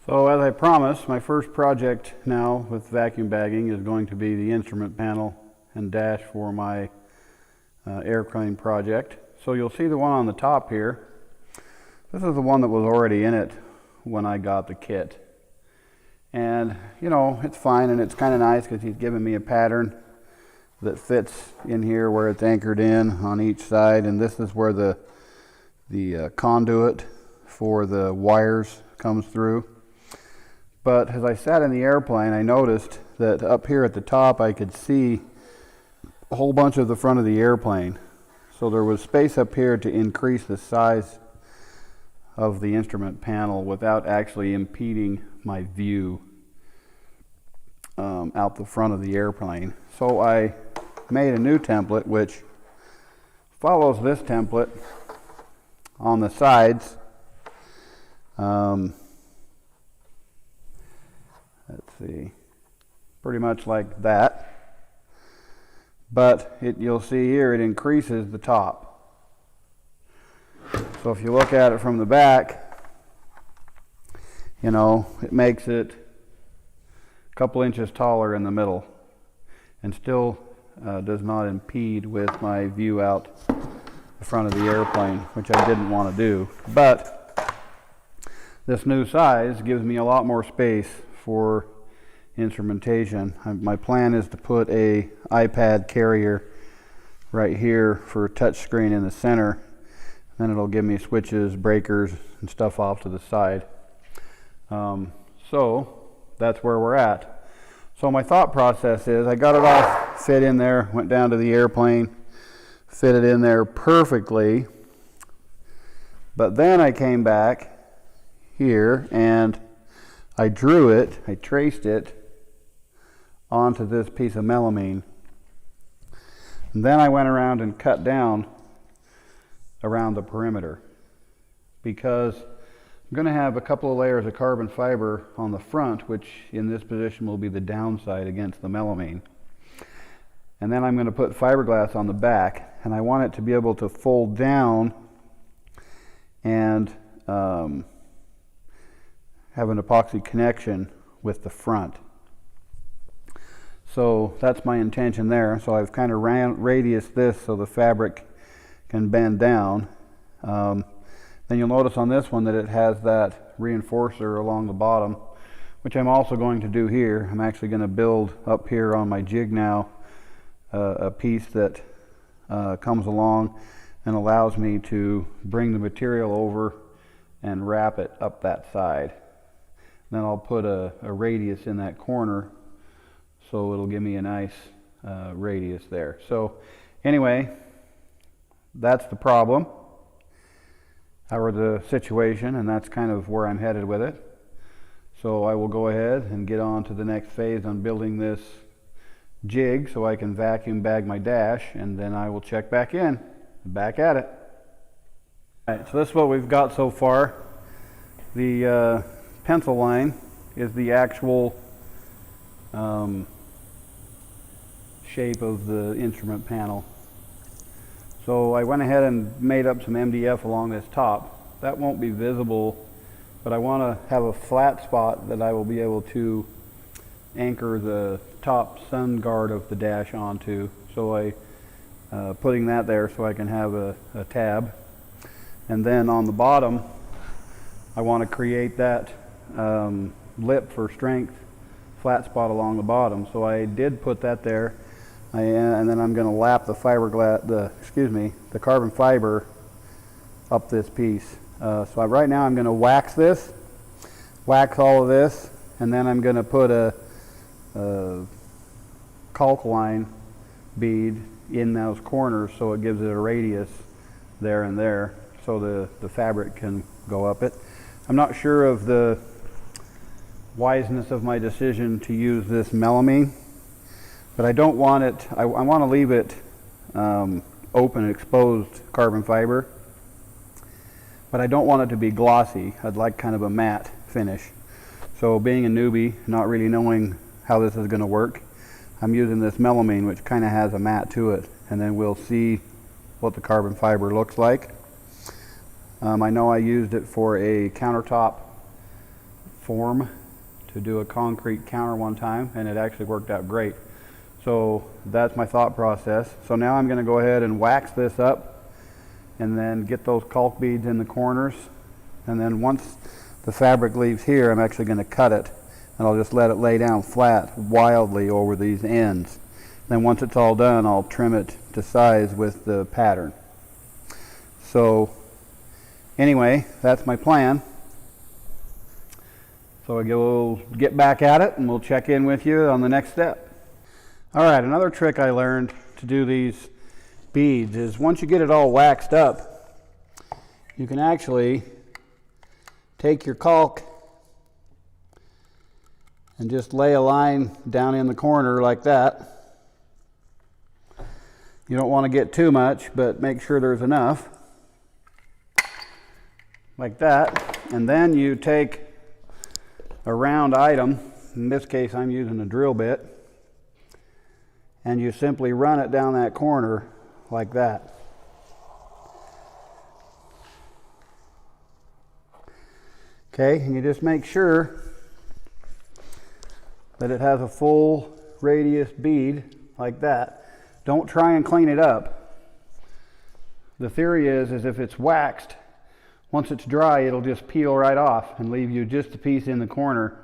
So as I promised, my first project now with vacuum bagging is going to be the instrument panel and dash for my airplane project. So you'll see the one on the top here. This is the one that was already in it when I got the kit. And you know, it's fine and it's kind of nice because he's given me a pattern that fits in here where it's anchored in on each side, and this is where the conduit for the wires comes through. But as I sat in the airplane, I noticed that up here at the top I could see a whole bunch of the front of the airplane. So there was space up here to increase the size of the instrument panel without actually impeding my view out the front of the airplane. So I made a new template which follows this template on the sides. Let's see, pretty much like that, but you'll see here it increases the top. So if you look at it from the back, you know, it makes it a couple inches taller in the middle and still does not impede with my view out the front of the airplane, which I didn't want to do. But this new size gives me a lot more space for instrumentation. My plan is to put a iPad carrier right here for a touch screen in the center. Then it'll give me switches, breakers, and stuff off to the side. So that's where we're at. So my thought process is I got it all fit in there, went down to the airplane, fit it in there perfectly. But then I came back here and I drew it, I traced it onto this piece of melamine. And then I went around and cut down around the perimeter because I'm going to have a couple of layers of carbon fiber on the front, which in this position will be the downside against the melamine. And then I'm going to put fiberglass on the back, and I want it to be able to fold down and have an epoxy connection with the front. So that's my intention there. So I've kind of radiused this so the fabric can bend down. Then you'll notice on this one that it has that reinforcer along the bottom, which I'm also going to do here. I'm actually going to build up here on my jig now a piece that comes along and allows me to bring the material over and wrap it up that side. Then I'll put a radius in that corner so it'll give me a nice radius there. So anyway, that's the problem, or the situation, and that's kind of where I'm headed with it. So I will go ahead and get on to the next phase on building this jig so I can vacuum bag my dash, and then I will check back in, back at it. All right, so this is what we've got so far. The pencil line is the actual shape of the instrument panel. So I went ahead and made up some MDF along this top. That won't be visible, but I want to have a flat spot that I will be able to anchor the top sun guard of the dash onto. So I putting that there so I can have a tab. And then on the bottom, I want to create that lip for strength flat spot along the bottom. So I did put that there. And then I'm going to lap the fiberglass, the carbon fiber up this piece. So right now I'm going to wax all of this, and then I'm going to put a caulk line bead in those corners so it gives it a radius there and there so the fabric can go up it. I'm not sure of the wiseness of my decision to use this melamine, but I don't want it, I want to leave it open, exposed carbon fiber, but I don't want it to be glossy. I'd like kind of a matte finish. So being a newbie, not really knowing how this is going to work, I'm using this melamine, which kind of has a matte to it, and then we'll see what the carbon fiber looks like. I know I used it for a countertop form to do a concrete counter one time, and it actually worked out great. So that's my thought process. So now I'm going to go ahead and wax this up and then get those caulk beads in the corners, and then once the fabric leaves here, I'm actually going to cut it, and I'll just let it lay down flat wildly over these ends. Then once it's all done, I'll trim it to size with the pattern. So anyway, that's my plan. So we'll get back at it and we'll check in with you on the next step. All right, another trick I learned to do these beads is once you get it all waxed up, you can actually take your caulk and just lay a line down in the corner like that. You don't want to get too much, but make sure there's enough. Like that. And then you take a round item, in this case I'm using a drill bit, and you simply run it down that corner like that. Okay, and you just make sure that it has a full radius bead like that. Don't try and clean it up. The theory is if it's waxed, once it's dry, it'll just peel right off and leave you just a piece in the corner.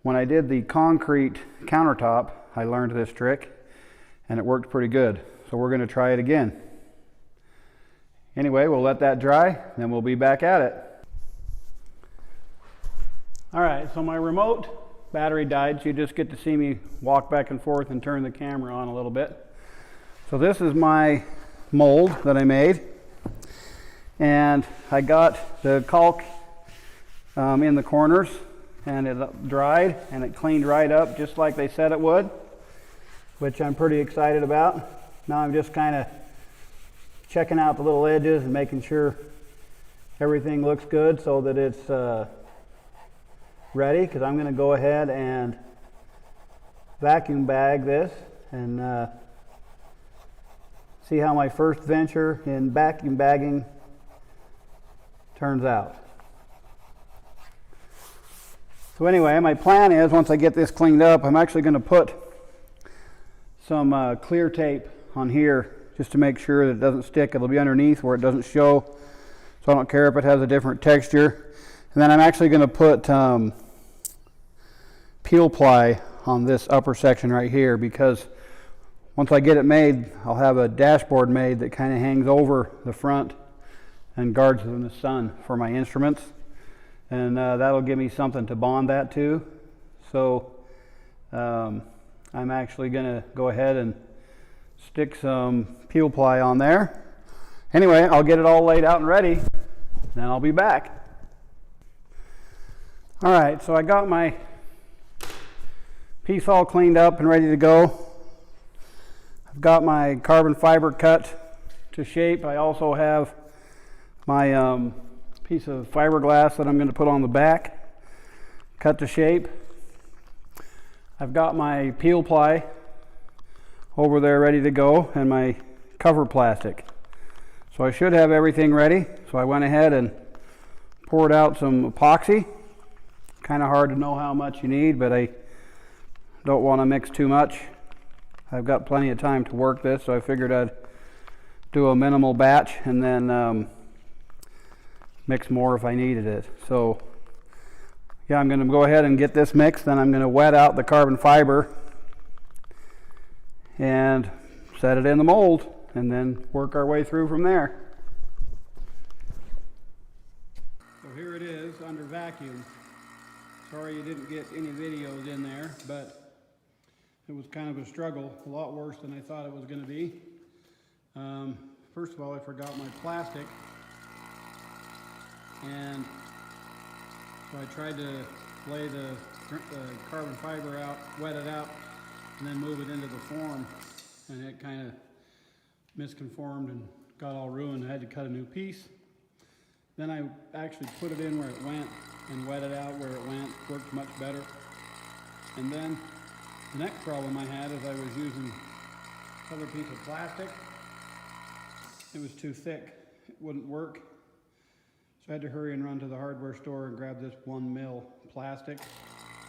When I did the concrete countertop, I learned this trick, and it worked pretty good. So we're going to try it again. Anyway, we'll let that dry, then we'll be back at it. All right, so my remote battery died, so you just get to see me walk back and forth and turn the camera on a little bit. So this is my mold that I made. And I got the caulk in the corners, and it dried and it cleaned right up just like they said it would, which I'm pretty excited about. Now I'm just kind of checking out the little edges and making sure everything looks good so that it's ready, because I'm going to go ahead and vacuum bag this and see how my first venture in vacuum bagging turns out. So anyway, my plan is once I get this cleaned up, I'm actually going to put some clear tape on here just to make sure that it doesn't stick. It'll be underneath where it doesn't show, so I don't care if it has a different texture. And then I'm actually going to put peel ply on this upper section right here, because once I get it made, I'll have a dashboard made that kind of hangs over the front and guards from the sun for my instruments, and that'll give me something to bond that to. So I'm actually going to go ahead and stick some peel ply on there. Anyway, I'll get it all laid out and ready, then I'll be back. All right, so I got my piece all cleaned up and ready to go. I've got my carbon fiber cut to shape. I also have my piece of fiberglass that I'm going to put on the back, cut to shape. I've got my peel ply over there ready to go, and my cover plastic. So I should have everything ready. So I went ahead and poured out some epoxy. Kind of hard to know how much you need, but I don't want to mix too much. I've got plenty of time to work this, so I figured I'd do a minimal batch and then mix more if I needed it. So yeah, I'm going to go ahead and get this mixed, then I'm going to wet out the carbon fiber and set it in the mold, and then work our way through from there. So here it is under vacuum. Sorry you didn't get any videos in there, but it was kind of a struggle, a lot worse than I thought it was going to be. First of all, I forgot my plastic, and so I tried to lay the carbon fiber out, wet it out, and then move it into the form, and it kind of misconformed and got all ruined. I had to cut a new piece. Then I actually put it in where it went and wet it out where it went. Worked much better. And then the next problem I had is I was using another piece of plastic. It was too thick. It wouldn't work. So I had to hurry and run to the hardware store and grab this 1 mil plastic.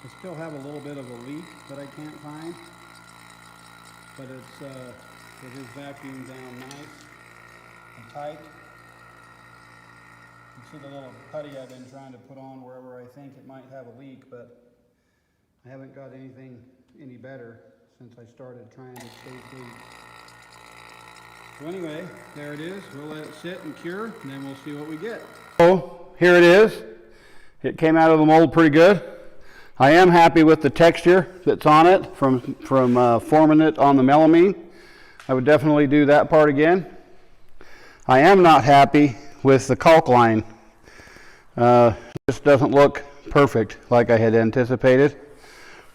I still have a little bit of a leak that I can't find, but it is vacuumed down nice and tight. You see the little putty I've been trying to put on wherever I think it might have a leak, but I haven't got anything any better since I started trying to stay free. So anyway, there it is. We'll let it sit and cure, and then we'll see what we get. So here it is. It came out of the mold pretty good. I am happy with the texture that's on it from forming it on the melamine. I would definitely do that part again. I am not happy with the caulk line. This doesn't look perfect like I had anticipated.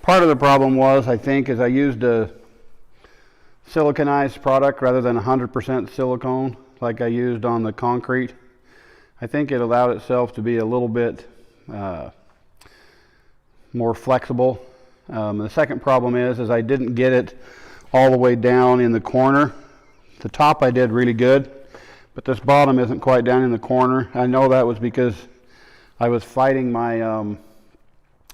Part of the problem was, I think, is I used a siliconized product rather than 100% silicone like I used on the concrete. I think it allowed itself to be a little bit more flexible. The second problem is I didn't get it all the way down in the corner. The top I did really good, but this bottom isn't quite down in the corner. I know that was because I was fighting my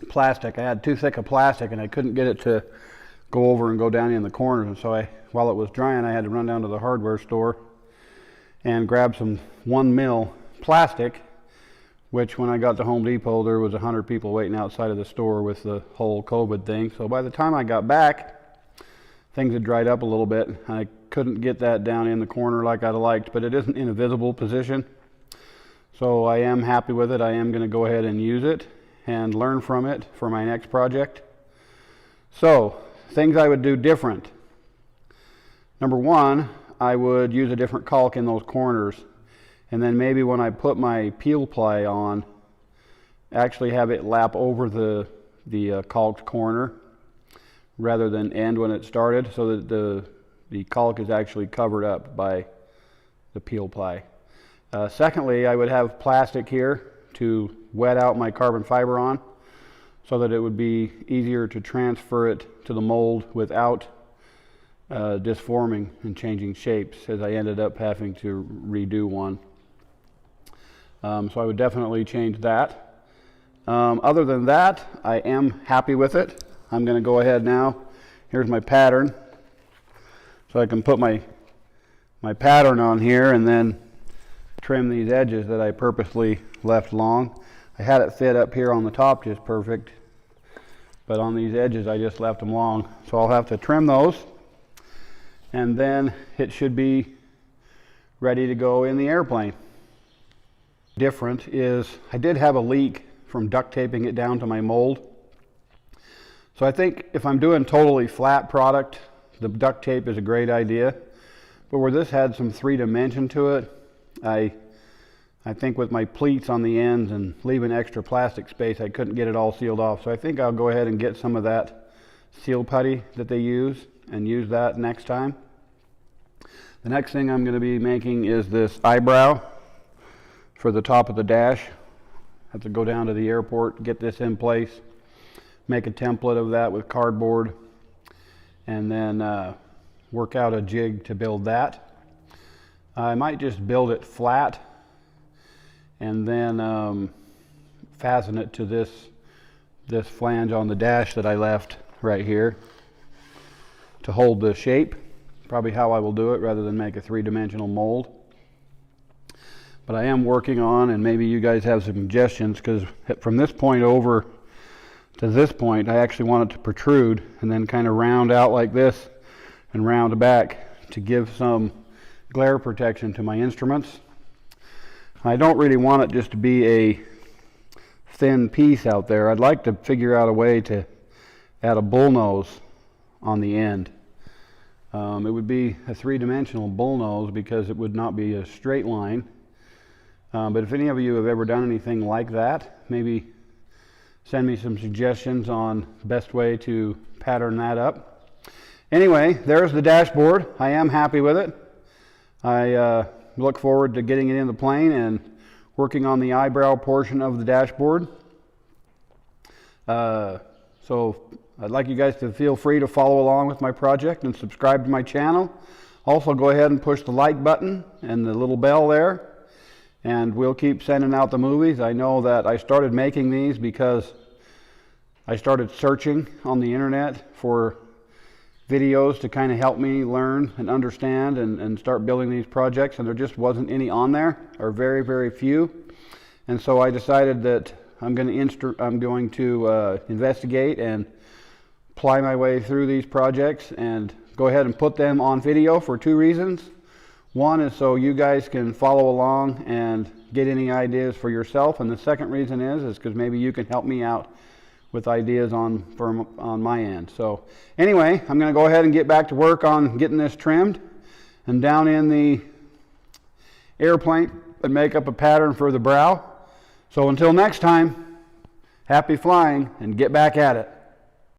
plastic. I had too thick a plastic and I couldn't get it to go over and go down in the corners, and so while it was drying, I had to run down to the hardware store and grab some 1 mil plastic, which when I got to Home Depot, there was 100 people waiting outside of the store with the whole COVID thing. So by the time I got back, things had dried up a little bit. I couldn't get that down in the corner like I'd liked, but it isn't in a visible position. So I am happy with it. I am going to go ahead and use it and learn from it for my next project. So, things I would do different. Number one, I would use a different caulk in those corners. And then maybe when I put my peel ply on, actually have it lap over the caulked corner rather than end when it started, so that the caulk is actually covered up by the peel ply. Secondly, I would have plastic here to wet out my carbon fiber on, so that it would be easier to transfer it to the mold without disforming and changing shapes, as I ended up having to redo one. So I would definitely change that. Other than that, I am happy with it. I'm going to go ahead now. Here's my pattern. So I can put my pattern on here and then trim these edges that I purposely left long. I had it fit up here on the top just perfect, but on these edges I just left them long. So I'll have to trim those, and then it should be ready to go in the airplane. Different is I did have a leak from duct taping it down to my mold. So I think if I'm doing totally flat product, the duct tape is a great idea. But where this had some 3-dimension to it, I think with my pleats on the ends and leaving extra plastic space, I couldn't get it all sealed off. So I think I'll go ahead and get some of that seal putty that they use and use that next time. The next thing I'm going to be making is this eyebrow for the top of the dash. I have to go down to the airport, get this in place, make a template of that with cardboard, and then work out a jig to build that. I might just build it flat and then fasten it to this flange on the dash that I left right here to hold the shape. Probably how I will do it rather than make a 3-dimensional mold. But I am working on, and maybe you guys have some suggestions, because from this point over to this point, I actually want it to protrude and then kind of round out like this and round back to give some glare protection to my instruments. I don't really want it just to be a thin piece out there. I'd like to figure out a way to add a bullnose on the end. It would be a 3-dimensional bullnose because it would not be a straight line. But if any of you have ever done anything like that, maybe send me some suggestions on the best way to pattern that up. Anyway, there's the dashboard. I am happy with it. I look forward to getting it in the plane and working on the eyebrow portion of the dashboard. So I'd like you guys to feel free to follow along with my project and subscribe to my channel. Also, go ahead and push the like button and the little bell there, and we'll keep sending out the movies. I know that I started making these because I started searching on the internet for videos to kind of help me learn and understand and start building these projects, and there just wasn't any on there, or very, very few. And so I decided that I'm going to investigate and ply my way through these projects and go ahead and put them on video for two reasons. One is so you guys can follow along and get any ideas for yourself, and the second reason is because maybe you can help me out with ideas on my end. So anyway, I'm going to go ahead and get back to work on getting this trimmed and down in the airplane and make up a pattern for the brow. So until next time, happy flying and get back at it.